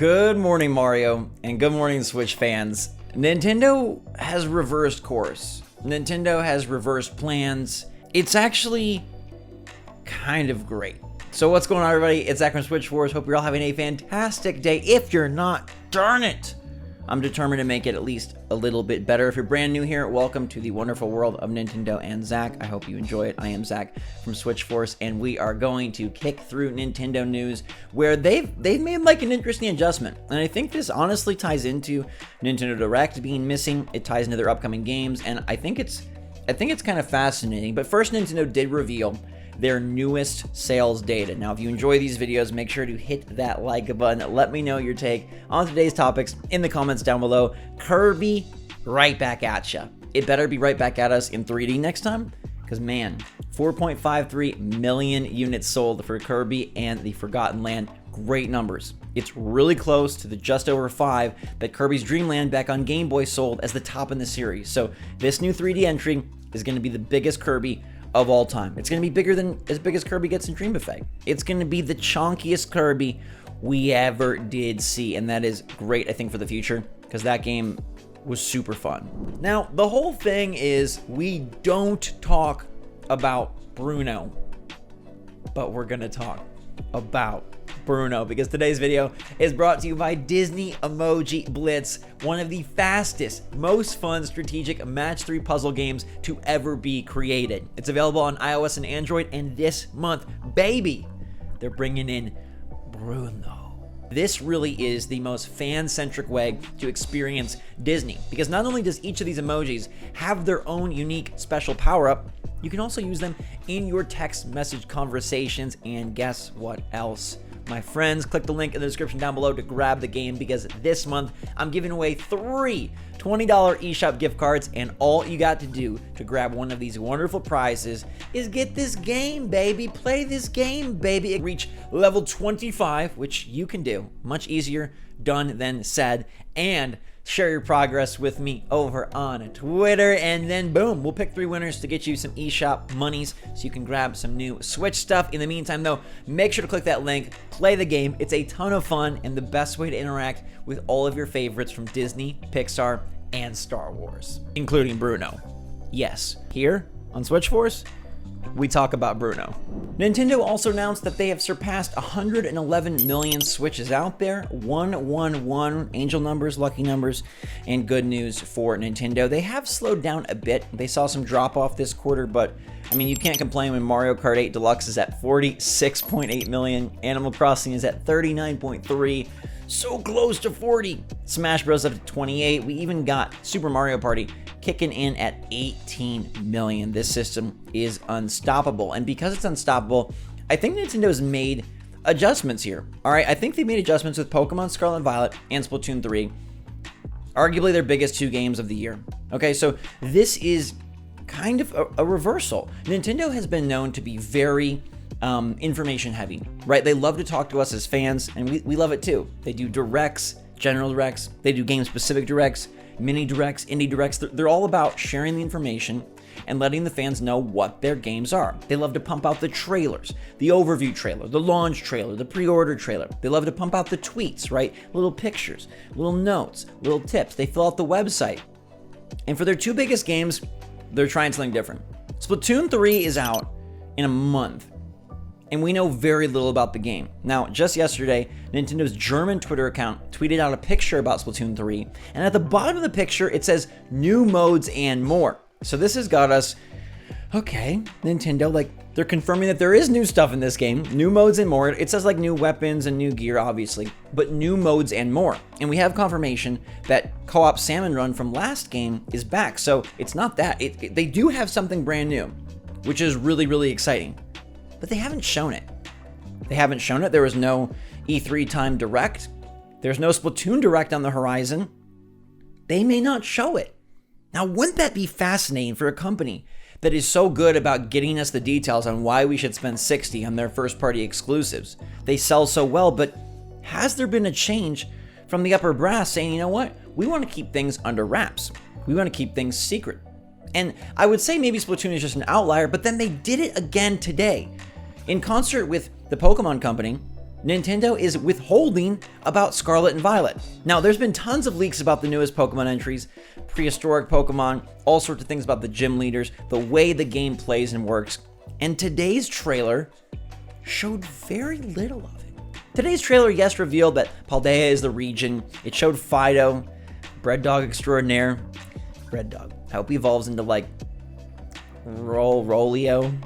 Good morning, Mario, and good morning, Switch fans. Nintendo has reversed course. Nintendo has reversed plans. It's actually kind of great. So what's going on, everybody? It's Zach from SwitchForce. Hope you're all having a fantastic day. If you're not, darn it, I'm determined to make it at least a little bit better. If you're brand new here, welcome to the wonderful world of Nintendo and Zach. I hope you enjoy it. I am Zach from SwitchForce, and we are going to kick through Nintendo news where they've made like an interesting adjustment. And I think this honestly ties into Nintendo Direct being missing. It ties into their upcoming games, and I think it's kind of fascinating. But first, Nintendo did reveal their newest sales data. Now, if you enjoy these videos, make sure to hit that like button. Let me know your take on today's topics in the comments down below. Kirby, right back at ya. It better be right back at us in 3D next time, because man, 4.53 million units sold for Kirby and the Forgotten Land. Great numbers. It's really close to the just over 5 that Kirby's Dream Land back on Game Boy sold as the top in the series. So this new 3D entry is going to be the biggest Kirby of all time. It's going to be bigger than as big as Kirby gets in Dream Buffet. It's going to be the chonkiest Kirby we ever did see, and that is great, I think, for the future, because that game was super fun. Now, the whole thing is we don't talk about Bruno, but we're going to talk about Bruno, because today's video is brought to you by Disney Emoji BLITZ, one of the fastest, most fun strategic match 3 puzzle games to ever be created. It's available on iOS and Android, and this month, baby, they're bringing in Bruno. This really is the most fan-centric way to experience Disney, because not only does each of these emojis have their own unique special power-up, you can also use them in your text message conversations, and guess what else? My friends, click the link in the description down below to grab the game, because this month I'm giving away 3 $20 eShop gift cards, and all you got to do to grab one of these wonderful prizes is get this game, baby. Play this game, baby. Reach level 25, which you can do. Much easier done than said. And share your progress with me over on Twitter, and then boom, we'll pick 3 winners to get you some eShop monies so you can grab some new Switch stuff. In the meantime, though, make sure to click that link, play the game. It's a ton of fun and the best way to interact with all of your favorites from Disney, Pixar, and Star Wars, including Bruno. Yes, here on SwitchForce, we talk about Bruno. Nintendo also announced that they have surpassed 111 million Switches out there. 111, angel numbers, lucky numbers, and good news for Nintendo. They have slowed down a bit. They saw some drop off this quarter, but I mean, you can't complain when Mario Kart 8 Deluxe is at 46.8 million. Animal Crossing is at 39.3. So close to 40. Smash Bros. Up to 28. We even got Super Mario Party kicking in at 18 million. This system is unstoppable. And because it's unstoppable, I think Nintendo's made adjustments here. All right, I think they made adjustments with Pokemon Scarlet and Violet and Splatoon 3. Arguably their biggest 2 games of the year. Okay, so this is kind of a reversal. Nintendo has been known to be very information heavy, right? They love to talk to us as fans, and we love it too. They do directs, general directs, they do game specific directs, mini directs, indie directs. They're all about sharing the information and letting the fans know what their games are. They love to pump out the trailers, the overview trailer, the launch trailer, the pre-order trailer. They love to pump out the tweets, right? Little pictures, little notes, little tips. They fill out the website. And for their 2 biggest games, they're trying something different. Splatoon 3 is out in a month, and we know very little about the game. Now, just yesterday, Nintendo's German Twitter account tweeted out a picture about Splatoon 3, and at the bottom of the picture, it says new modes and more. So this has got us, okay, Nintendo, like, they're confirming that there is new stuff in this game, new modes and more. It says like new weapons and new gear, obviously, but new modes and more. And we have confirmation that co-op Salmon Run from last game is back. So it's not that. They do have something brand new, which is really, really exciting. But they haven't shown it. They haven't shown it. There was no E3 time direct. There's no Splatoon direct on the horizon. They may not show it. Now, wouldn't that be fascinating for a company that is so good about getting us the details on why we should spend $60 on their first-party exclusives? They sell so well, but has there been a change from the upper brass saying, you know what? We want to keep things under wraps. We want to keep things secret. And I would say maybe Splatoon is just an outlier, but then they did it again today. In concert with the Pokemon Company, Nintendo is withholding about Scarlet and Violet. Now, there's been tons of leaks about the newest Pokemon entries, prehistoric Pokemon, all sorts of things about the gym leaders, the way the game plays and works, and today's trailer showed very little of it. Today's trailer, yes, revealed that Paldea is the region. It showed Fido, Bread Dog Extraordinaire. Bread Dog. I hope he evolves into like Rolio,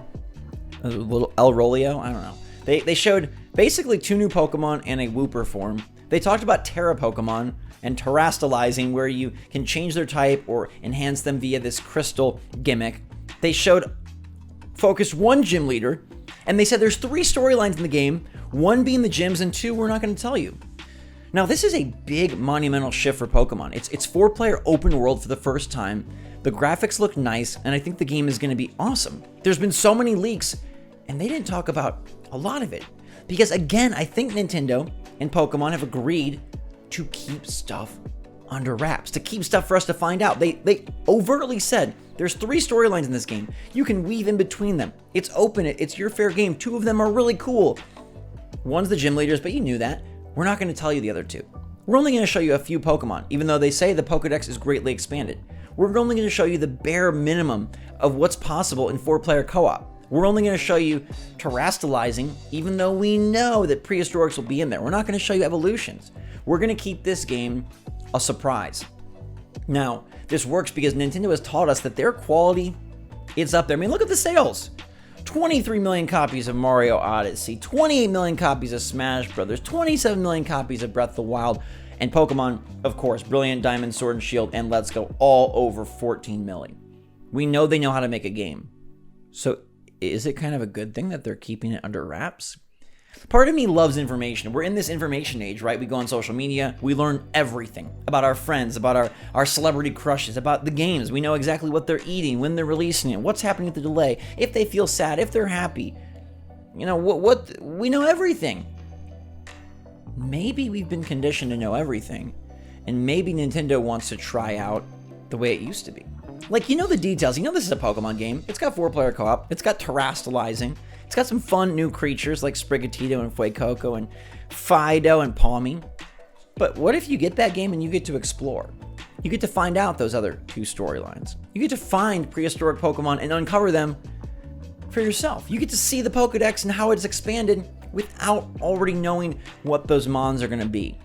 a little El Rolio. I don't know. They showed basically 2 new Pokemon and a Wooper form. They talked about Terra Pokemon and terastallizing, where you can change their type or enhance them via this crystal gimmick. They focused 1 gym leader, and they said there's 3 storylines in the game, 1 being the gyms and 2 we're not going to tell you. Now, this is a big monumental shift for Pokemon. It's 4-player open world for the first time. The graphics look nice, and I think the game is going to be awesome. There's been so many leaks, and they didn't talk about a lot of it. Because again, I think Nintendo and Pokemon have agreed to keep stuff under wraps, to keep stuff for us to find out. They overtly said there's 3 storylines in this game. You can weave in between them. It's open, it's your fair game. 2 of them are really cool. One's the gym leaders, but you knew that. We're not going to tell you the other 2. We're only going to show you a few Pokemon, even though they say the Pokedex is greatly expanded. We're only going to show you the bare minimum of what's possible in 4-player co-op. We're only going to show you terastallizing, even though we know that prehistorics will be in there. We're not going to show you evolutions. We're going to keep this game a surprise. Now, this works because Nintendo has taught us that their quality is up there. I mean, look at the sales. 23 million copies of Mario Odyssey, 28 million copies of Smash Brothers, 27 million copies of Breath of the Wild, and Pokemon, of course, Brilliant Diamond, Sword and Shield, and Let's Go, all over 14 million. We know they know how to make a game. So is it kind of a good thing that they're keeping it under wraps? Part of me loves information. We're in this information age, right? We go on social media, we learn everything about our friends, about our celebrity crushes, about the games. We know exactly what they're eating, when they're releasing it, what's happening with the delay, if they feel sad, if they're happy. You know, what we know everything. Maybe we've been conditioned to know everything, and maybe Nintendo wants to try out the way it used to be. Like, you know the details. You know this is a Pokemon game. It's got 4-player co-op. It's got terastallizing. It's got some fun new creatures like Sprigatito and Fuecoco and Fido and Palmy. But what if you get that game and you get to explore? You get to find out those other 2 storylines. You get to find prehistoric Pokemon and uncover them for yourself. You get to see the Pokedex and how it's expanded without already knowing what those mons are going to be.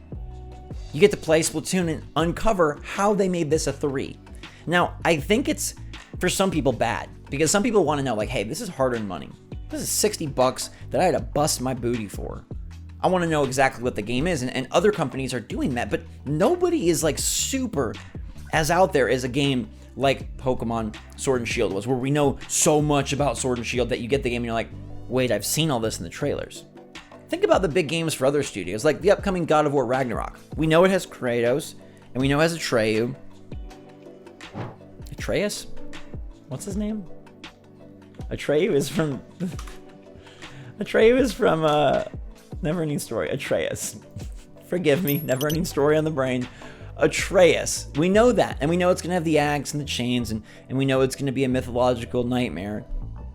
You get to play Splatoon and uncover how they made this a 3. Now, I think it's, for some people, bad. Because some people want to know, like, hey, this is hard-earned money. This is $60 that I had to bust my booty for. I want to know exactly what the game is, and other companies are doing that, but nobody is, like, super as out there as a game like Pokemon Sword and Shield was, where we know so much about Sword and Shield that you get the game and you're like, wait, I've seen all this in the trailers. Think about the big games for other studios, like the upcoming God of War Ragnarok. We know it has Kratos, and we know it has Atreyu. Atreus? What's his name? Atreyu is from Neverending Story. Atreus. Forgive me, Neverending Story on the brain. Atreus. We know that, and we know it's going to have the axe and the chains, and we know it's going to be a mythological nightmare.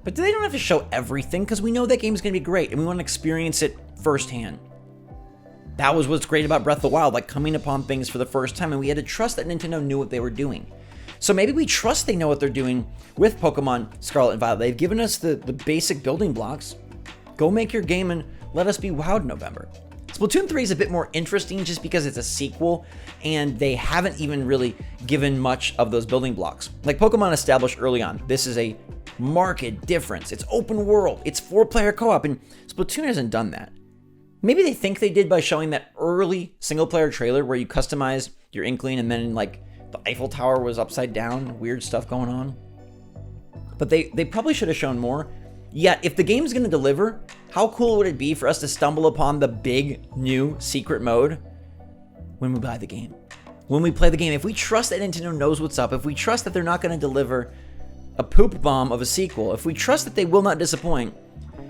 But they don't have to show everything, because we know that game is going to be great, and we want to experience it firsthand. That was what's great about Breath of the Wild, like coming upon things for the first time, and we had to trust that Nintendo knew what they were doing. So maybe we trust they know what they're doing with Pokemon Scarlet and Violet. They've given us the basic building blocks. Go make your game and let us be wowed in November. Splatoon 3 is a bit more interesting just because it's a sequel, and they haven't even really given much of those building blocks. Like Pokemon established early on, this is a marked difference. It's open world, it's 4-player co-op, and Splatoon hasn't done that. Maybe they think they did by showing that early single-player trailer where you customize your Inkling and then like the Eiffel Tower was upside down, weird stuff going on. But they probably should have shown more. Yet, if the game's going to deliver, how cool would it be for us to stumble upon the big new secret mode when we buy the game? When we play the game, if we trust that Nintendo knows what's up, if we trust that they're not going to deliver a poop bomb of a sequel, if we trust that they will not disappoint,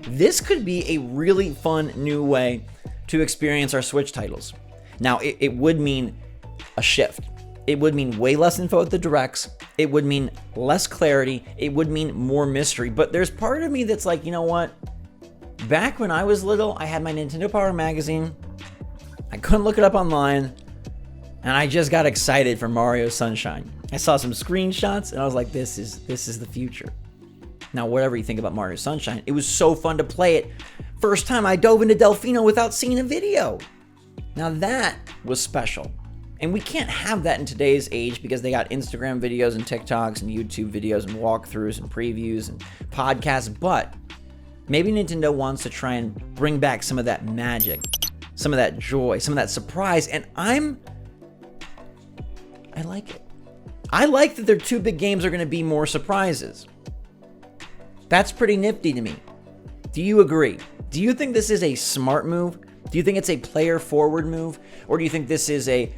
this could be a really fun new way to experience our Switch titles. Now, it would mean a shift. It would mean way less info at the directs. It would mean less clarity. It would mean more mystery. But there's part of me that's like, you know what? Back when I was little, I had my Nintendo Power magazine. I couldn't look it up online, and I just got excited for Mario Sunshine. I saw some screenshots, and I was like, this is the future. Now, whatever you think about Mario Sunshine, it was so fun to play it. First time I dove into Delfino without seeing a video. Now that was special. And we can't have that in today's age because they got Instagram videos and TikToks and YouTube videos and walkthroughs and previews and podcasts. But maybe Nintendo wants to try and bring back some of that magic, some of that joy, some of that surprise. And I like it. I like that their two big games are going to be more surprises. That's pretty nifty to me. Do you agree? Do you think this is a smart move? Do you think it's a player-forward move? Or do you think this is a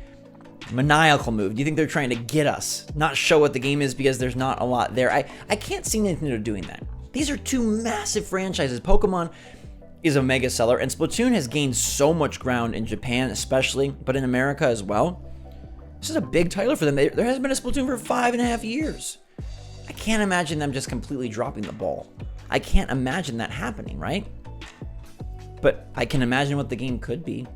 maniacal move? Do you think they're trying to get us, not show what the game is because there's not a lot there? I can't see Nintendo doing that. These are two massive franchises. Pokemon is a mega seller, and Splatoon has gained so much ground in Japan especially, but in America as well. This is a big title for them. There hasn't been a Splatoon for 5.5 years. I can't imagine them just completely dropping the ball. I can't imagine that happening, right? But I can imagine what the game could be.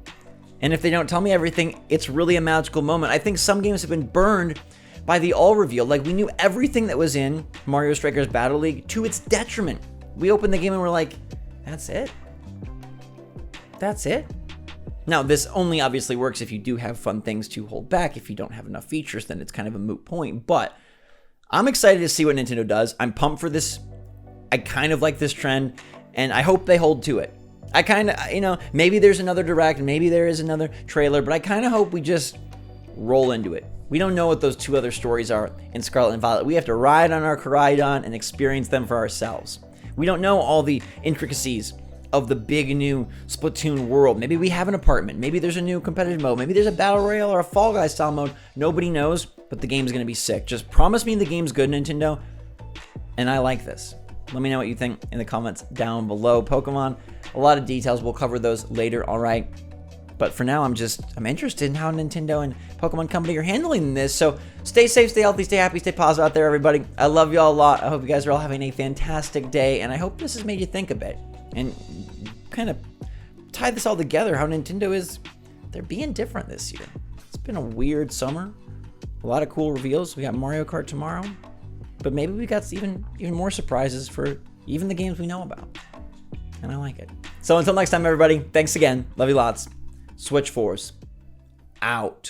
And if they don't tell me everything, it's really a magical moment. I think some games have been burned by the all reveal. Like, we knew everything that was in Mario Strikers Battle League to its detriment. We opened the game and we're like, that's it? That's it? Now, this only obviously works if you do have fun things to hold back. If you don't have enough features, then it's kind of a moot point. But I'm excited to see what Nintendo does. I'm pumped for this. I kind of like this trend, and I hope they hold to it. I kind of, maybe there's another Direct, maybe there is another trailer, but I kind of hope we just roll into it. We don't know what those two other stories are in Scarlet and Violet. We have to ride on our Koraidon and experience them for ourselves. We don't know all the intricacies of the big new Splatoon world. Maybe we have an apartment. Maybe there's a new competitive mode. Maybe there's a Battle Royale or a Fall Guys style mode. Nobody knows, but the game's going to be sick. Just promise me the game's good, Nintendo, and I like this. Let me know what you think in the comments down below. Pokemon, a lot of details. We'll cover those later, all right? But for now, I'm interested in how Nintendo and Pokemon Company are handling this. So stay safe, stay healthy, stay happy, stay positive out there, everybody. I love you all a lot. I hope you guys are all having a fantastic day, and I hope this has made you think a bit and kind of tie this all together, how Nintendo they're being different this year. It's been a weird summer. A lot of cool reveals. We got Mario Kart tomorrow. But maybe we got even more surprises for even the games we know about. And I like it. So until next time, everybody, thanks again. Love you lots. SwitchForce out.